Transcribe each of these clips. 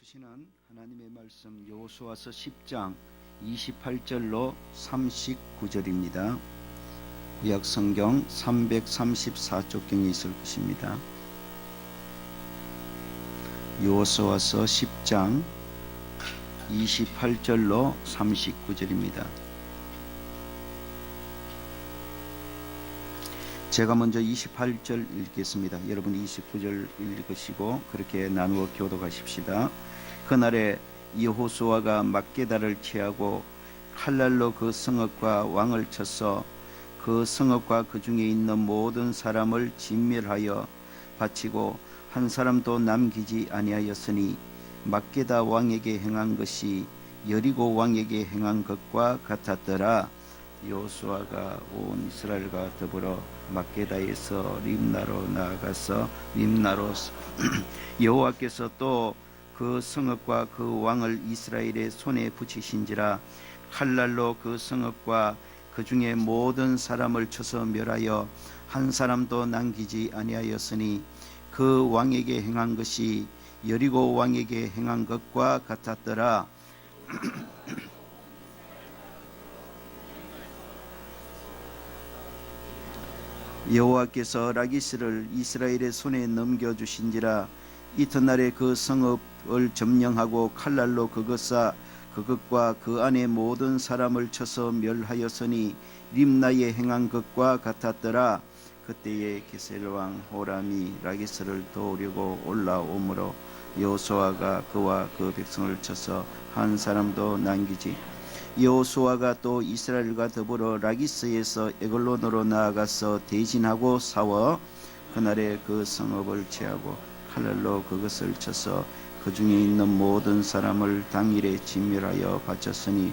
주시는 하나님의 말씀 여호수아서 10장 28절로 39절입니다. 구약 성경 334쪽경에 있을 것입니다. 여호수아서 10장 28절로 39절입니다. 제가 먼저 28절 읽겠습니다. 여러분 29절 읽으시고 그렇게 나누어 교독하십시다. 그날에 여호수아가 막게다를 취하고 칼날로 그 성읍과 왕을 쳐서 그 성읍과 그 중에 있는 모든 사람을 진멸하여 바치고 한 사람도 남기지 아니하였으니 막게다 왕에게 행한 것이 여리고 왕에게 행한 것과 같았더라. 여호수아가 온 이스라엘과 더불어 막게다에서 림나로 나아가서 림나로 여호와께서 또 그 성읍과 그 왕을 이스라엘의 손에 붙이신지라. 칼날로 그 성읍과 그 중에 모든 사람을 쳐서 멸하여 한 사람도 남기지 아니하였으니 그 왕에게 행한 것이 여리고 왕에게 행한 것과 같았더라. 여호와께서 라기스를 이스라엘의 손에 넘겨주신지라. 이튿날에 그 성읍을 점령하고 칼날로 그것과 그 안에 모든 사람을 쳐서 멸하였으니 림나에 행한 것과 같았더라. 그때에 게셀왕 호람이 라기스를 도우려고 올라오므로 여호수아가 그와 그 백성을 쳐서 한 사람도 남기지. 여호수아가 또 이스라엘과 더불어 라기스에서 에글론으로 나아가서 대진하고 싸워 그날에 그 성읍을 취하고 칼날로 그것을 쳐서 그 중에 있는 모든 사람을 당일에 진멸하여 바쳤으니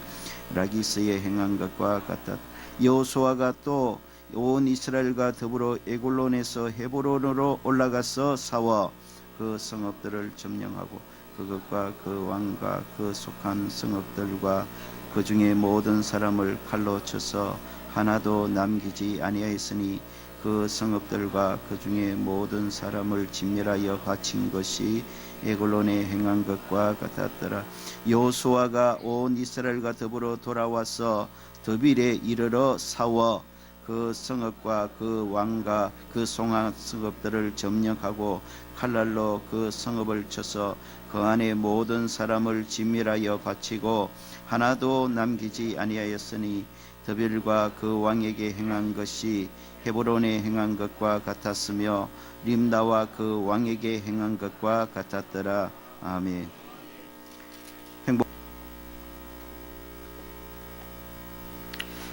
라기스에 행한 것과 같았다. 여호수아가 또 온 이스라엘과 더불어 에글론에서 헤브론으로 올라가서 싸워 그 성읍들을 점령하고 그것과 그 왕과 그 속한 성읍들과 그 중에 모든 사람을 칼로 쳐서 하나도 남기지 아니하였으니 그 성읍들과 그 중에 모든 사람을 진멸하여 바친 것이 에글론에 행한 것과 같았더라. 여호수아가 온 이스라엘과 더불어 돌아와서 드빌에 이르러 싸워 그 성읍과 그 왕과 그 송한 성읍들을 점령하고 칼날로 그 성읍을 쳐서 그 안에 모든 사람을 진멸하여 바치고 하나도 남기지 아니하였으니 드빌과 그 왕에게 행한 것이 헤브론에 행한 것과 같았으며 림나와 그 왕에게 행한 것과 같았더라. 아멘.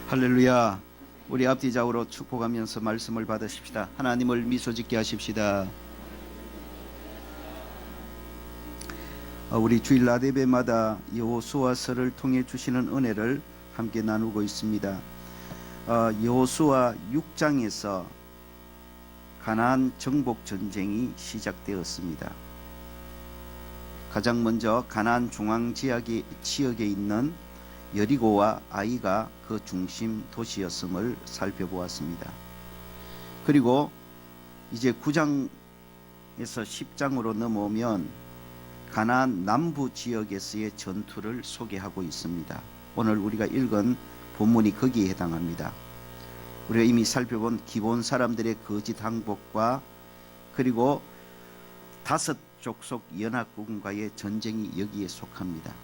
할렐루야. 우리 앞뒤좌우로 축복하면서 말씀을 받으십시다. 하나님을 미소짓게 하십시다. 우리 주일 라데베마다 여호수아서를 통해 주시는 은혜를 함께 나누고 있습니다. 여호수아 6장에서 가나안 정복 전쟁이 시작되었습니다. 가장 먼저 가나안 중앙 지역에 있는 여리고와 아이가 그 중심 도시였음을 살펴보았습니다. 그리고 이제 9장에서 10장으로 넘어오면 가나안 남부 지역에서의 전투를 소개하고 있습니다. 오늘 우리가 읽은 본문이 거기에 해당합니다. 우리가 이미 살펴본 기본 사람들의 거짓 항복과 그리고 다섯 족속 연합군과의 전쟁이 여기에 속합니다.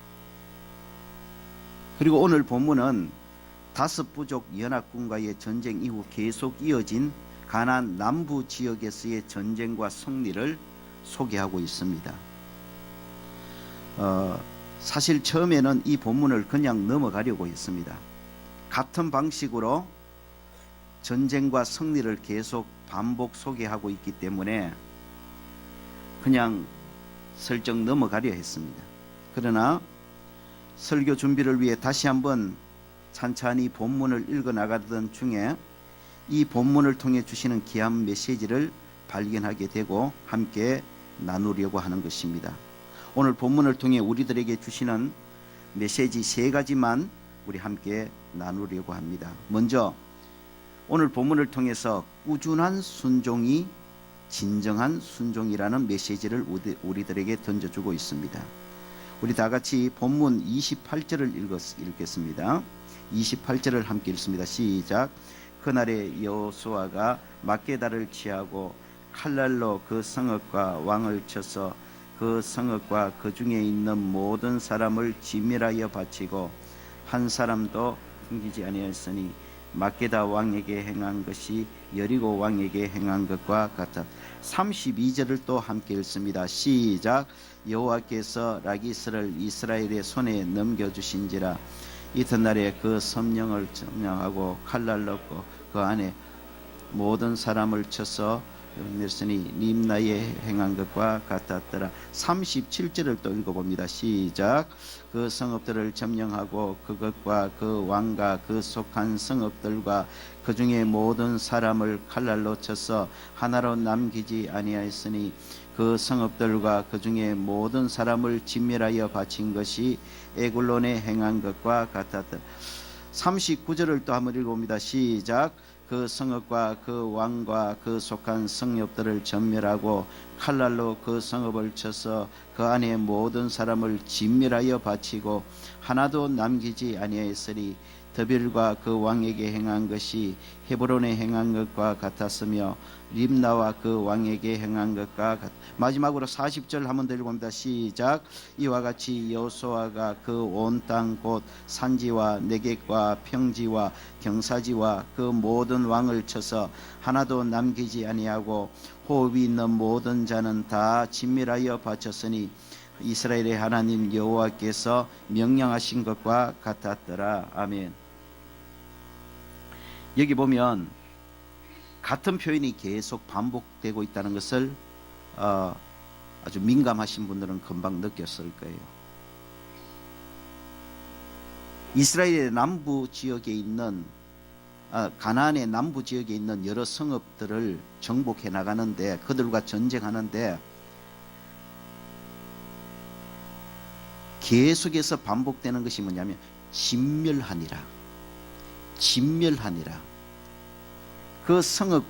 그리고 오늘 본문은 다섯 부족 연합군과의 전쟁 이후 계속 이어진 가나안 남부 지역에서의 전쟁과 승리를 소개하고 있습니다. 사실 처음에는 이 본문을 그냥 넘어가려고 했습니다. 같은 방식으로 전쟁과 승리를 계속 반복 소개하고 있기 때문에 그냥 슬쩍 넘어가려 했습니다. 그러나 설교 준비를 위해 다시 한번 찬찬히 본문을 읽어 나가던 중에 이 본문을 통해 주시는 귀한 메시지를 발견하게 되고 함께 나누려고 하는 것입니다. 오늘 본문을 통해 우리들에게 주시는 메시지 세 가지만 우리 함께 나누려고 합니다. 먼저 오늘 본문을 통해서 꾸준한 순종이 진정한 순종이라는 메시지를 우리들에게 던져주고 있습니다. 우리 다 같이 본문 28절을 읽겠습니다. 28절을 함께 읽습니다. 시작. 그날에 여호수아가 막게다를 취하고 칼날로 그 성읍과 왕을 쳐서 그 성읍과 그 중에 있는 모든 사람을 진멸하여 바치고 한 사람도 숨기지 아니하였으니 막게다 왕에게 행한 것이 여리고 왕에게 행한 것과 같아. 32절을 또 함께 읽습니다. 시작. 여호와께서 라기스를 이스라엘의 손에 넘겨주신지라. 이튿날에 그 성령을 점령하고 칼날로 그 안에 모든 사람을 쳐서 멸선이 림나에 행한 것과 같았더라. 37절을 또 읽어봅니다. 시작. 그 성읍들을 점령하고 그것과 그 왕과 그 속한 성읍들과 그 중에 모든 사람을 칼날로 쳐서 하나로 남기지 아니하였으니 그 성읍들과 그 중에 모든 사람을 진멸하여 바친 것이 에굴론에 행한 것과 같았더라. 39절을 또 한번 읽어봅니다. 시작. 그 성읍과 그 왕과 그 속한 성읍들을 전멸하고 칼날로 그 성읍을 쳐서 그 안에 모든 사람을 진멸하여 바치고 하나도 남기지 아니하였으니 드빌과 그 왕에게 행한 것이 헤브론에 행한 것과 같았으며 림나와 그 왕에게 행한 것과 같. 마지막으로 40절 한번 더 읽어봅니다. 시작. 이와 같이 여호수아가 그 온 땅 곧 산지와 내겝과 평지와 경사지와 그 모든 왕을 쳐서 하나도 남기지 아니하고 호흡이 있는 모든 자는 다 진멸하여 바쳤으니 이스라엘의 하나님 여호와께서 명령하신 것과 같았더라. 아멘. 여기 보면 같은 표현이 계속 반복되고 있다는 것을 아주 민감하신 분들은 금방 느꼈을 거예요. 이스라엘의 남부 지역에 있는 가나안의 남부 지역에 있는 여러 성읍들을 정복해 나가는데 그들과 전쟁하는데 계속해서 반복되는 것이 뭐냐면 진멸하니라. 그 성읍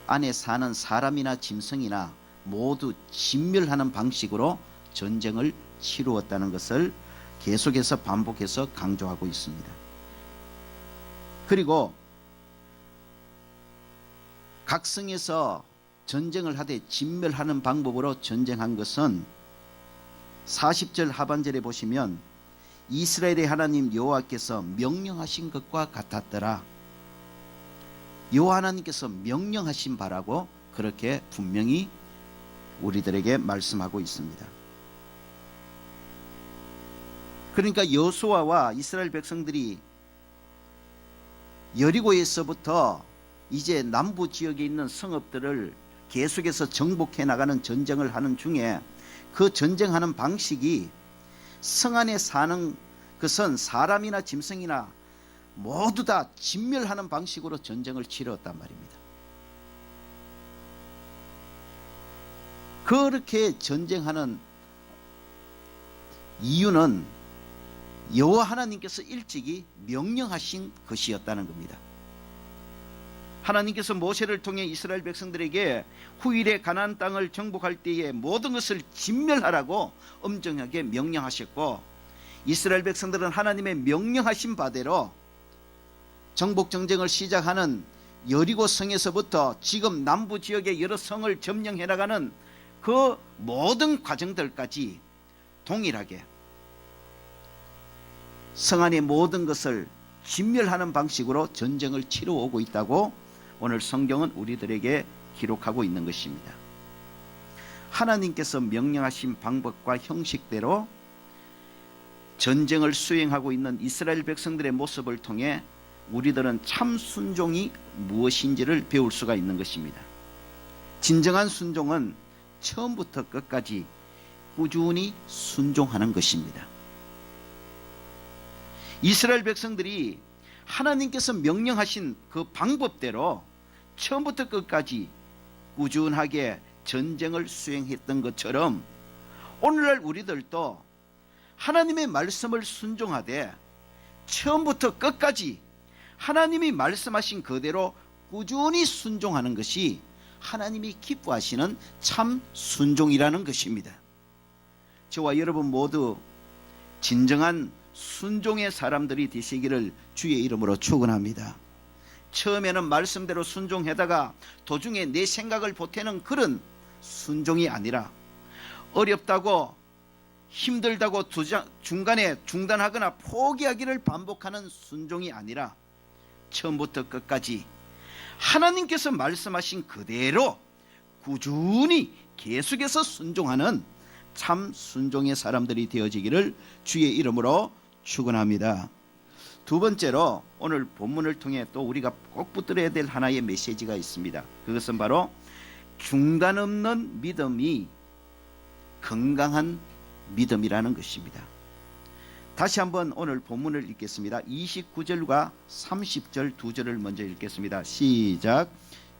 안에 사는 사람이나 짐승이나 모두 진멸하는 방식으로 전쟁을 치루었다는 것을 계속해서 반복해서 강조하고 있습니다. 그리고 각 성에서 전쟁을 하되 진멸하는 방법으로 전쟁한 것은 40절 하반절에 보시면 이스라엘의 하나님 여호와께서 명령하신 것과 같았더라. 여호와 하나님께서 명령하신 바라고 그렇게 분명히 우리들에게 말씀하고 있습니다. 그러니까 여호수아와 이스라엘 백성들이 여리고에서부터 이제 남부 지역에 있는 성읍들을 계속해서 정복해 나가는 전쟁을 하는 중에 그 전쟁하는 방식이 성 안에 사는 것은 사람이나 짐승이나 모두 다 진멸하는 방식으로 전쟁을 치렀단 말입니다. 그렇게 전쟁하는 이유는 여호와 하나님께서 일찍이 명령하신 것이었다는 겁니다. 하나님께서 모세를 통해 이스라엘 백성들에게 후일에 가나안 땅을 정복할 때에 모든 것을 진멸하라고 엄정하게 명령하셨고, 이스라엘 백성들은 하나님의 명령하신 바대로 정복 전쟁을 시작하는 여리고 성에서부터 지금 남부 지역의 여러 성을 점령해 나가는 그 모든 과정들까지 동일하게 성 안의 모든 것을 진멸하는 방식으로 전쟁을 치러오고 있다고 오늘 성경은 우리들에게 기록하고 있는 것입니다. 하나님께서 명령하신 방법과 형식대로 전쟁을 수행하고 있는 이스라엘 백성들의 모습을 통해 우리들은 참 순종이 무엇인지를 배울 수가 있는 것입니다. 진정한 순종은 처음부터 끝까지 꾸준히 순종하는 것입니다. 이스라엘 백성들이 하나님께서 명령하신 그 방법대로 처음부터 끝까지 꾸준하게 전쟁을 수행했던 것처럼 오늘날 우리들도 하나님의 말씀을 순종하되 처음부터 끝까지 하나님이 말씀하신 그대로 꾸준히 순종하는 것이 하나님이 기뻐하시는 참 순종이라는 것입니다. 저와 여러분 모두 진정한 순종의 사람들이 되시기를 주의 이름으로 축원합니다. 처음에는 말씀대로 순종하다가 도중에 내 생각을 보태는 그런 순종이 아니라 어렵다고 힘들다고 중간에 중단하거나 포기하기를 반복하는 순종이 아니라 처음부터 끝까지 하나님께서 말씀하신 그대로 꾸준히 계속해서 순종하는 참 순종의 사람들이 되어지기를 주의 이름으로 축원합니다. 두 번째로 오늘 본문을 통해 또 우리가 꼭 붙들어야 될 하나의 메시지가 있습니다. 그것은 바로 중단 없는 믿음이 건강한 믿음이라는 것입니다. 다시 한번 오늘 본문을 읽겠습니다. 29절과 30절 두 절을 먼저 읽겠습니다. 시작.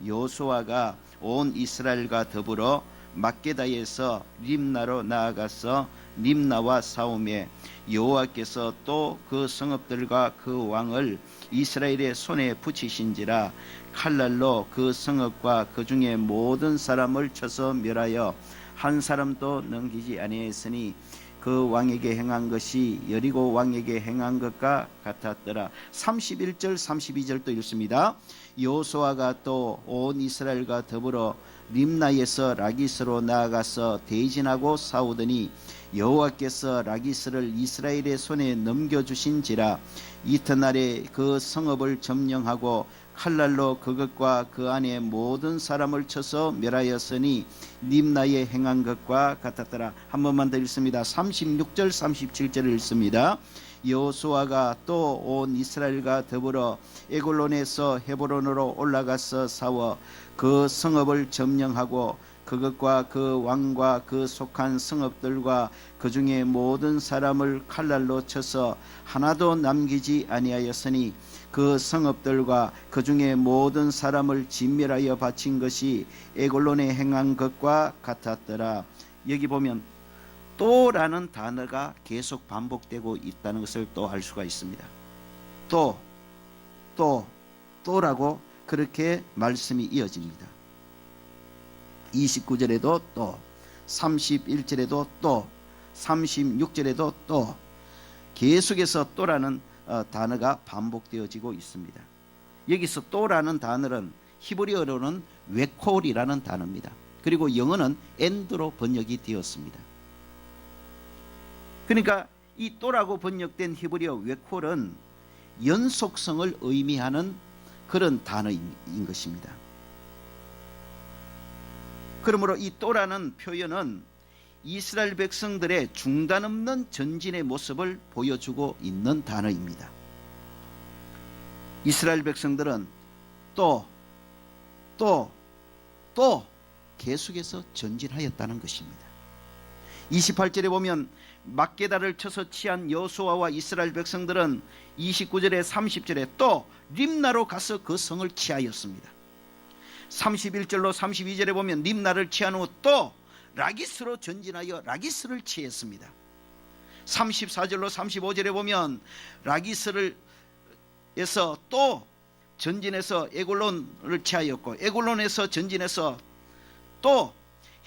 여호수아가 온 이스라엘과 더불어 막게다에서 림나로 나아가서 림나와 싸우매 여호와께서 또 그 성읍들과 그 왕을 이스라엘의 손에 붙이신지라 칼날로 그 성읍과 그 중에 모든 사람을 쳐서 멸하여 한 사람도 넘기지 아니하였으니 그 왕에게 행한 것이 여리고 왕에게 행한 것과 같았더라. 31절 32절도 읽습니다. 여호수아가 또 온 이스라엘과 더불어 림나에서 라기스로 나아가서 대진하고 싸우더니 여호와께서 라기스를 이스라엘의 손에 넘겨주신지라 이튿날에 그 성읍을 점령하고 칼날로 그것과 그 안에 모든 사람을 쳐서 멸하였으니 림나에 행한 것과 같았더라. 한 번만 더 읽습니다. 36절 37절을 읽습니다. 여호수아가 또 온 이스라엘과 더불어 에골론에서 헤브론으로 올라가서 싸워 그 성읍을 점령하고 그것과 그 왕과 그 속한 성읍들과 그 중에 모든 사람을 칼날로 쳐서 하나도 남기지 아니하였으니 그 성읍들과 그 중에 모든 사람을 진멸하여 바친 것이 에골론에 행한 것과 같았더라. 여기 보면 또라는 단어가 계속 반복되고 있다는 것을 또 알 수가 있습니다. 또라고 그렇게 말씀이 이어집니다. 29절에도 또, 31절에도 또, 36절에도 또, 계속해서 또라는 단어가 반복되어지고 있습니다. 여기서 또라는 단어는 히브리어로는 웨콜이라는 단어입니다. 그리고 영어는 엔드로 번역이 되었습니다. 그러니까 이 또라고 번역된 히브리어 웨콜은 연속성을 의미하는 그런 단어인 것입니다. 그러므로 이 또라는 표현은 이스라엘 백성들의 중단 없는 전진의 모습을 보여주고 있는 단어입니다. 이스라엘 백성들은 또 계속해서 전진하였다는 것입니다. 28절에 보면 막게다를 쳐서 취한 여호수아와 이스라엘 백성들은 29절에 30절에 또 림나로 가서 그 성을 취하였습니다. 31절로 32절에 보면 림나를 취한 후 또 라기스로 전진하여 라기스를 취했습니다. 34절로 35절에 보면 라기스에서 또 전진해서 에골론을 취하였고 에골론에서 전진해서 또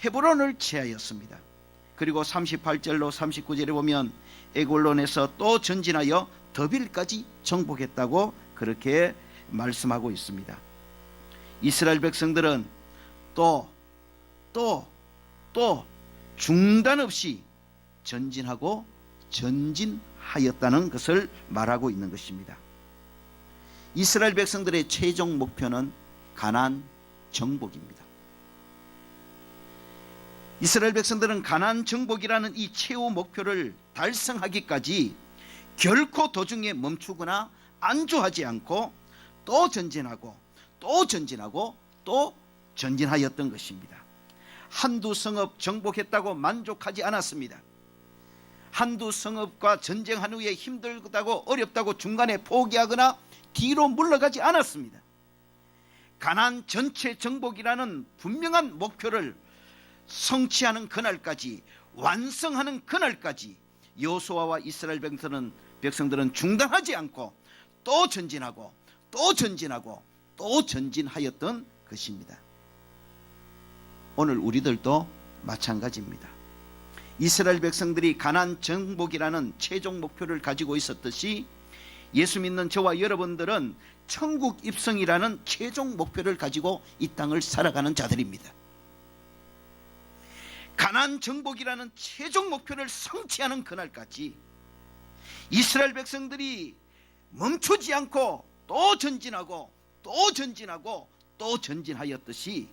헤브론을 취하였습니다. 그리고 38절로 39절에 보면 에골론에서 또 전진하여 더빌까지 정복했다고 그렇게 말씀하고 있습니다. 이스라엘 백성들은 또 중단 없이 전진하고 전진하였다는 것을 말하고 있는 것입니다. 이스라엘 백성들의 최종 목표는 가나안 정복입니다. 이스라엘 백성들은 가나안 정복이라는 이 최후 목표를 달성하기까지 결코 도중에 멈추거나 안주하지 않고 또 전진하고 또 전진하고 또 전진하였던 것입니다. 한두 성읍 정복했다고 만족하지 않았습니다. 한두 성읍과 전쟁한 후에 힘들다고 어렵다고 중간에 포기하거나 뒤로 물러가지 않았습니다. 가나안 전체 정복이라는 분명한 목표를 성취하는 그날까지, 완성하는 그날까지 여호수아와 이스라엘 백성들은 중단하지 않고 또 전진하고 또 전진하고 또 전진하였던 것입니다. 오늘 우리들도 마찬가지입니다. 이스라엘 백성들이 가나안 정복이라는 최종 목표를 가지고 있었듯이 예수 믿는 저와 여러분들은 천국 입성이라는 최종 목표를 가지고 이 땅을 살아가는 자들입니다. 가나안 정복이라는 최종 목표를 성취하는 그날까지 이스라엘 백성들이 멈추지 않고 또 전진하고 또 전진하고 또 전진하였듯이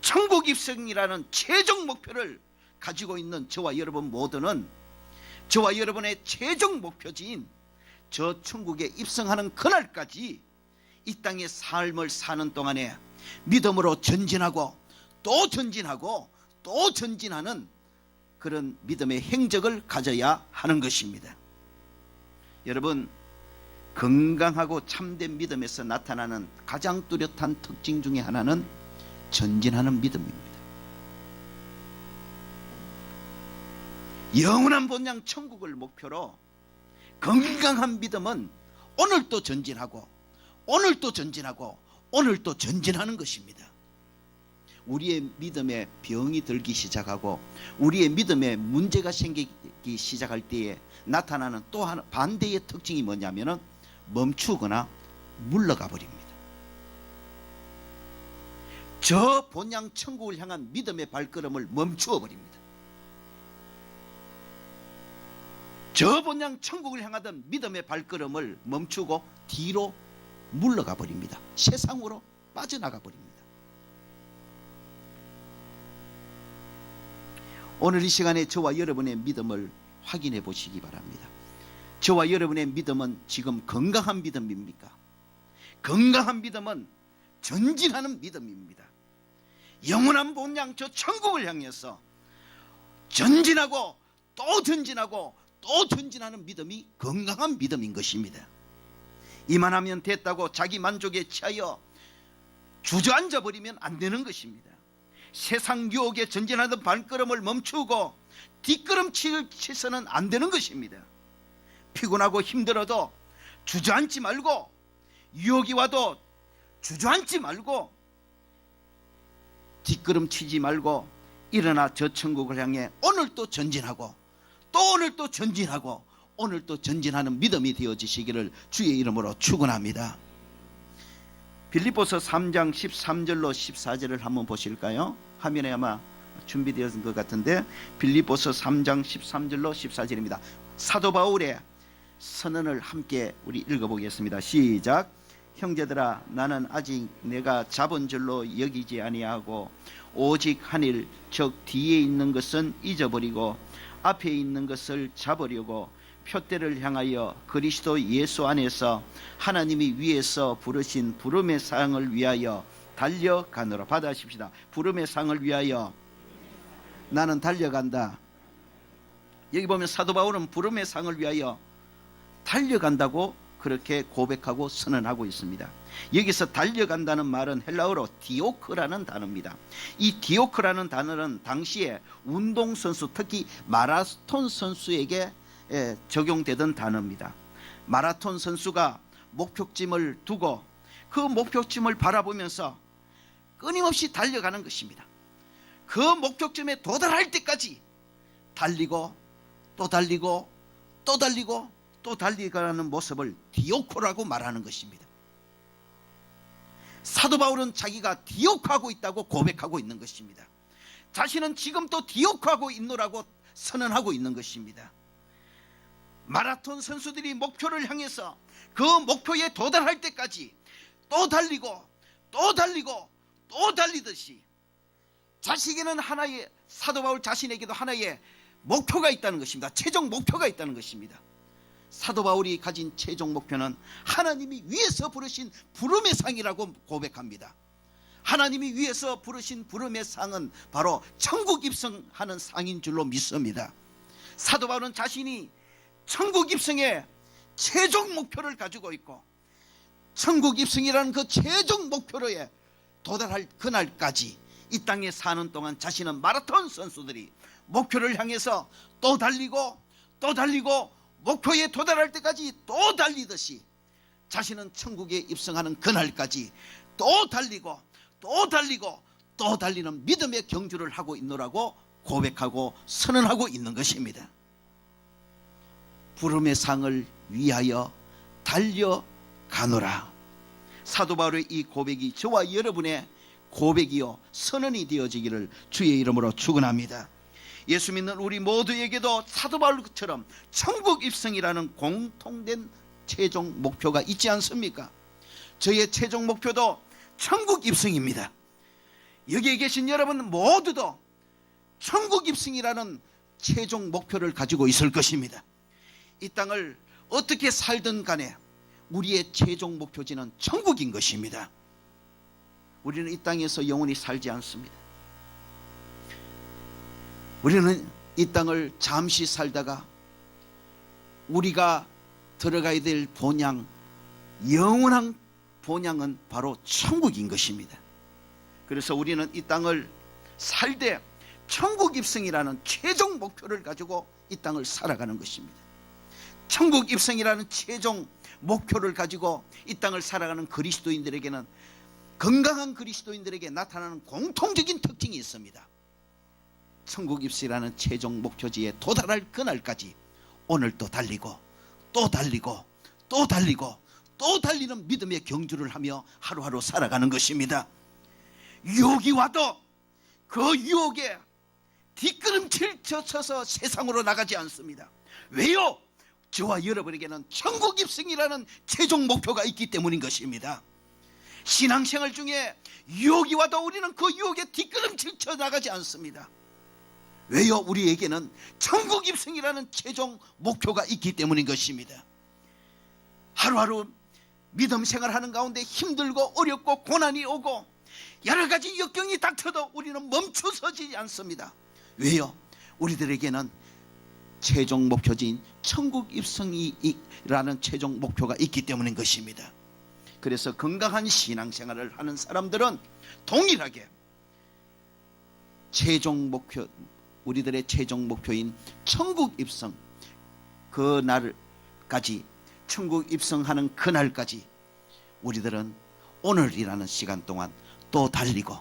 천국 입성이라는 최종 목표를 가지고 있는 저와 여러분 모두는 저와 여러분의 최종 목표지인 저 천국에 입성하는 그날까지 이 땅의 삶을 사는 동안에 믿음으로 전진하고 또 전진하고 또 전진하는 그런 믿음의 행적을 가져야 하는 것입니다. 여러분, 건강하고 참된 믿음에서 나타나는 가장 뚜렷한 특징 중에 하나는 전진하는 믿음입니다. 영원한 본향 천국을 목표로 건강한 믿음은 오늘 또 전진하고 오늘 또 전진하고 오늘 또 전진하는 것입니다. 우리의 믿음에 병이 들기 시작하고 우리의 믿음에 문제가 생기기 시작할 때에 나타나는 또 하나 반대의 특징이 뭐냐면은 멈추거나 물러가 버립니다. 저 본향 천국을 향한 믿음의 발걸음을 멈추어 버립니다. 저 본향 천국을 향하던 믿음의 발걸음을 멈추고 뒤로 물러가 버립니다. 세상으로 빠져나가 버립니다. 오늘 이 시간에 저와 여러분의 믿음을 확인해 보시기 바랍니다. 저와 여러분의 믿음은 지금 건강한 믿음입니까? 건강한 믿음은 전진하는 믿음입니다. 영원한 본향 저 천국을 향해서 전진하고 또 전진하고 또 전진하는 믿음이 건강한 믿음인 것입니다. 이만하면 됐다고 자기 만족에 취하여 주저앉아 버리면 안 되는 것입니다. 세상 유혹에 전진하던 발걸음을 멈추고 뒷걸음치서는 안 되는 것입니다. 피곤하고 힘들어도 주저앉지 말고, 유혹이 와도 주저앉지 말고, 뒷걸음치지 말고 일어나 저 천국을 향해 오늘 또 전진하고 또 오늘 또 전진하고 오늘 또 전진하는 믿음이 되어지시기를 주의 이름으로 축원합니다. 빌립보서 3장 13절로 14절을 한번 보실까요? 화면에 아마 준비되었을 것 같은데 빌립보서 3장 13절로 14절입니다. 사도 바울의 선언을 함께 우리 읽어보겠습니다. 시작. 형제들아, 나는 아직 내가 잡은 줄로 여기지 아니하고 오직 한 일, 즉 뒤에 있는 것은 잊어버리고 앞에 있는 것을 잡으려고 표대를 향하여 그리스도 예수 안에서 하나님이 위에서 부르신 부름의 상을 위하여 달려가노라. 받아십시다. 부름의 상을 위하여 나는 달려간다. 여기 보면 사도 바울은 부름의 상을 위하여 달려간다고 그렇게 고백하고 선언하고 있습니다. 여기서 달려간다는 말은 헬라어로 디오크라는 단어입니다. 이 디오크라는 단어는 당시에 운동선수, 특히 마라톤 선수에게 적용되던 단어입니다. 마라톤 선수가 목표점을 두고 그 목표점을 바라보면서 끊임없이 달려가는 것입니다. 그 목표점에 도달할 때까지 달리고 또 달리고 또 달리고 또 달리가는 모습을 디오코라고 말하는 것입니다. 사도 바울은 자기가 디오코하고 있다고 고백하고 있는 것입니다. 자신은 지금 또 디오코하고 있노라고 선언하고 있는 것입니다. 마라톤 선수들이 목표를 향해서 그 목표에 도달할 때까지 또 달리고 또 달리고 또 달리듯이 자식에는 하나의, 사도 바울 자신에게도 하나의 목표가 있다는 것입니다. 최종 목표가 있다는 것입니다. 사도 바울이 가진 최종 목표는 하나님이 위에서 부르신 부름의 상이라고 고백합니다. 하나님이 위에서 부르신 부름의 상은 바로 천국 입성하는 상인 줄로 믿습니다. 사도 바울은 자신이 천국 입성의 최종 목표를 가지고 있고 천국 입성이라는 그 최종 목표로에 도달할 그날까지 이 땅에 사는 동안 자신은 마라톤 선수들이 목표를 향해서 또 달리고 또 달리고 목표에 도달할 때까지 또 달리듯이 자신은 천국에 입성하는 그날까지 또 달리고 또 달리고 또 달리는 믿음의 경주를 하고 있노라고 고백하고 선언하고 있는 것입니다. 부름의 상을 위하여 달려가노라. 사도 바울의 이 고백이 저와 여러분의 고백이요 선언이 되어지기를 주의 이름으로 축원합니다. 예수 믿는 우리 모두에게도 사도 바울처럼 천국 입성이라는 공통된 최종 목표가 있지 않습니까? 저의 최종 목표도 천국 입성입니다. 여기에 계신 여러분 모두도 천국 입성이라는 최종 목표를 가지고 있을 것입니다. 이 땅을 어떻게 살든 간에 우리의 최종 목표지는 천국인 것입니다. 우리는 이 땅에서 영원히 살지 않습니다. 우리는 이 땅을 잠시 살다가 우리가 들어가야 될 본향, 영원한 본향은 바로 천국인 것입니다. 그래서 우리는 이 땅을 살되 천국 입성이라는 최종 목표를 가지고 이 땅을 살아가는 것입니다. 천국 입성이라는 최종 목표를 가지고 이 땅을 살아가는 그리스도인들에게는, 건강한 그리스도인들에게 나타나는 공통적인 특징이 있습니다. 천국 입성이라는 최종 목표지에 도달할 그날까지 오늘 또 달리고 또 달리고 또 달리고 또 달리는 믿음의 경주를 하며 하루하루 살아가는 것입니다. 유혹이 와도 그 유혹에 뒷걸음질 쳐서 세상으로 나가지 않습니다. 왜요? 저와 여러분에게는 천국 입성이라는 최종 목표가 있기 때문인 것입니다. 신앙생활 중에 유혹이 와도 우리는 그 유혹에 뒷걸음질 쳐 나가지 않습니다. 왜요? 우리에게는 천국 입성이라는 최종 목표가 있기 때문인 것입니다. 하루하루 믿음 생활하는 가운데 힘들고 어렵고 고난이 오고 여러 가지 역경이 닥쳐도 우리는 멈춰서지 않습니다. 왜요? 우리들에게는 최종 목표지인 천국 입성이라는 최종 목표가 있기 때문인 것입니다. 그래서 건강한 신앙생활을 하는 사람들은 동일하게 최종 목표, 우리들의 최종 목표인 천국 입성, 그 날까지, 천국 입성하는 그날까지 우리들은 오늘이라는 시간 동안 또 달리고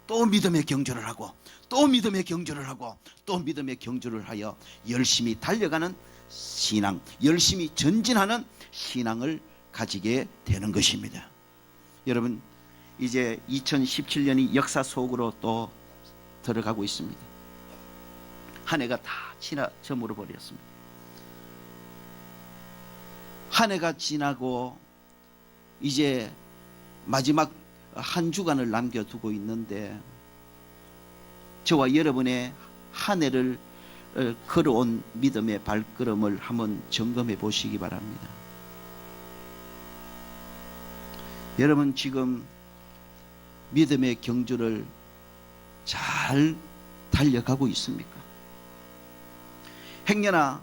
또 믿음의 경주를 하고 또 믿음의 경주를 하고 또 믿음의 경주를 하여 열심히 달려가는 신앙, 열심히 전진하는 신앙을 가지게 되는 것입니다. 여러분, 이제 2017년이 역사 속으로 또 들어가고 있습니다. 한 해가 다 저물어 버렸습니다. 한 해가 지나고 이제 마지막 한 주간을 남겨두고 있는데 저와 여러분의 한 해를 걸어온 믿음의 발걸음을 한번 점검해 보시기 바랍니다. 여러분 지금 믿음의 경주를 잘 달려가고 있습니까? 행여나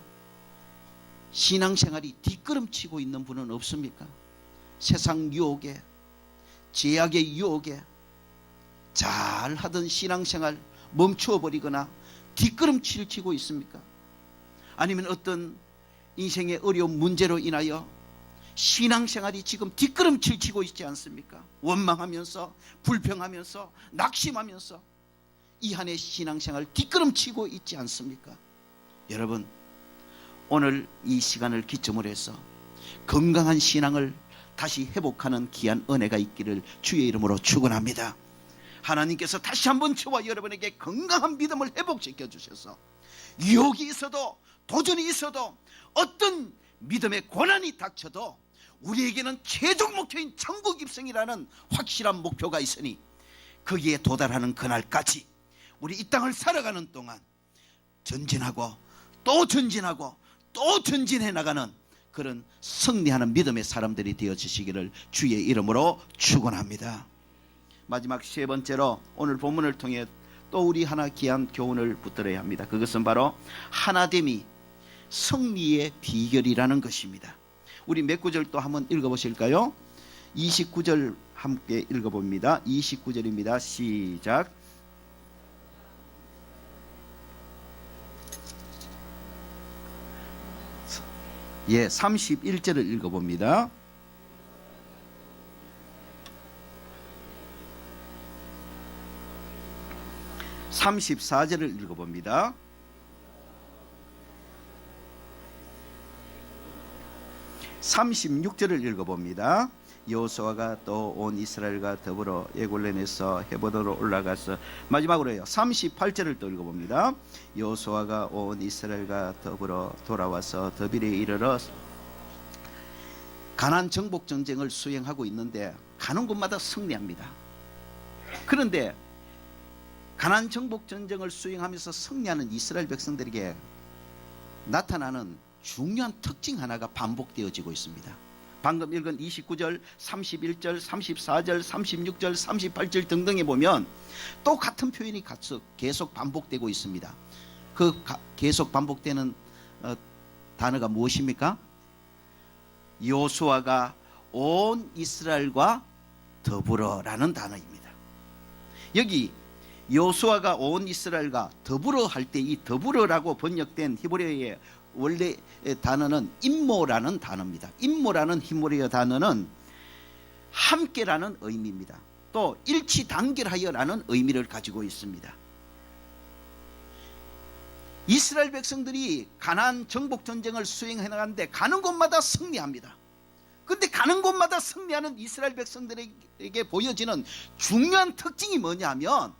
신앙생활이 뒷걸음치고 있는 분은 없습니까? 세상 유혹에, 제약의 유혹에 잘하던 신앙생활 멈추어버리거나 뒷걸음질 치고 있습니까? 아니면 어떤 인생의 어려운 문제로 인하여 신앙생활이 지금 뒷걸음질 치고 있지 않습니까? 원망하면서, 불평하면서, 낙심하면서 이 한 해 신앙생활 뒷걸음치고 있지 않습니까? 여러분, 오늘 이 시간을 기점으로 해서 건강한 신앙을 다시 회복하는 귀한 은혜가 있기를 주의 이름으로 축원합니다. 하나님께서 다시 한번 저와 여러분에게 건강한 믿음을 회복시켜 주셔서 유혹이 있어도 도전이 있어도 어떤 믿음의 고난이 닥쳐도 우리에게는 최종 목표인 천국 입성이라는 확실한 목표가 있으니 거기에 도달하는 그날까지 우리 이 땅을 살아가는 동안 전진하고 또 전진하고 또 전진해 나가는 그런 승리하는 믿음의 사람들이 되어지시기를 주의 이름으로 축원합니다. 마지막 세 번째로 오늘 본문을 통해 또 우리 하나 귀한 교훈을 붙들어야 합니다. 그것은 바로 하나됨이 승리의 비결이라는 것입니다. 우리 몇 구절 또 한번 읽어보실까요? 29절 함께 읽어봅니다. 29절입니다. 시작. 예, 31절을 읽어봅니다. 34절을 읽어봅니다. 36절을 읽어봅니다. 여호수아가 또 온 이스라엘과 더불어 에굴론에서 헤브론으로 올라가서, 마지막으로요 38절을 또 읽어봅니다. 여호수아가 온 이스라엘과 더불어 돌아와서 더빌에 이르러 가나안 정복 전쟁을 수행하고 있는데 가는 곳마다 승리합니다. 그런데 가나안 정복 전쟁을 수행하면서 승리하는 이스라엘 백성들에게 나타나는 중요한 특징 하나가 반복되어지고 있습니다. 방금 읽은 29절, 31절, 34절, 36절, 38절 등등에 보면 똑같은 표현이 계속 반복되고 있습니다. 그 계속 반복되는 단어가 무엇입니까? 여호수아가 온 이스라엘과 더불어라는 단어입니다. 여기 여호수아가 온 이스라엘과 더불어 할 때 이 더불어라고 번역된 히브리어의 원래 단어는 임모라는 단어입니다. 임모라는 히브리어 단어는 함께라는 의미입니다. 또 일치단결하여라는 의미를 가지고 있습니다. 이스라엘 백성들이 가나안 정복 전쟁을 수행해 나가는데 가는 곳마다 승리합니다. 그런데 가는 곳마다 승리하는 이스라엘 백성들에게 보여지는 중요한 특징이 뭐냐면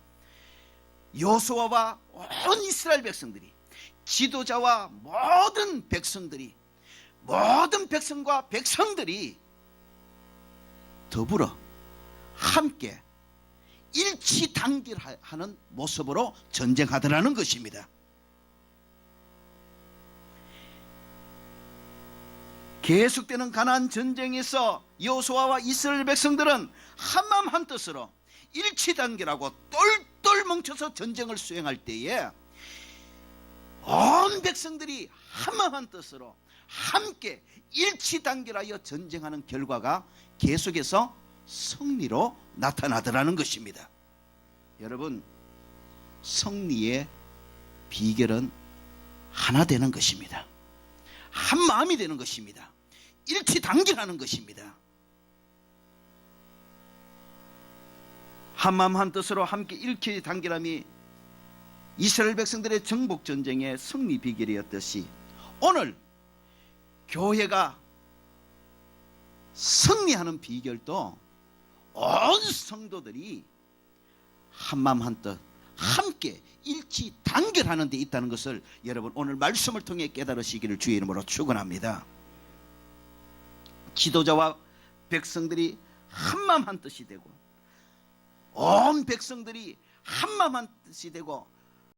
여호수아와 온 이스라엘 백성들이, 지도자와 모든 백성들이, 모든 백성과 백성들이 더불어 함께 일치단결하는 모습으로 전쟁하더라는 것입니다. 계속되는 가나안 전쟁에서 여호수아와 이스라엘 백성들은 한마음 한뜻으로 일치단결하고 똘똘 뭉쳐서 전쟁을 수행할 때에 온 백성들이 한마음 한뜻으로 함께 일치단결하여 전쟁하는 결과가 계속해서 승리로 나타나더라는 것입니다. 여러분, 승리의 비결은 하나 되는 것입니다. 한마음이 되는 것입니다. 일치단결하는 것입니다. 한마음 한뜻으로 함께 일치단결함이 이스라엘 백성들의 정복 전쟁의 승리 비결이었듯이 오늘 교회가 승리하는 비결도 온 성도들이 한마음 한뜻 함께 일치 단결하는 데 있다는 것을 여러분 오늘 말씀을 통해 깨달으시기를 주의 이름으로 축원합니다. 지도자와 백성들이 한마음 한뜻이 되고 온 백성들이 한마음 한뜻이 되고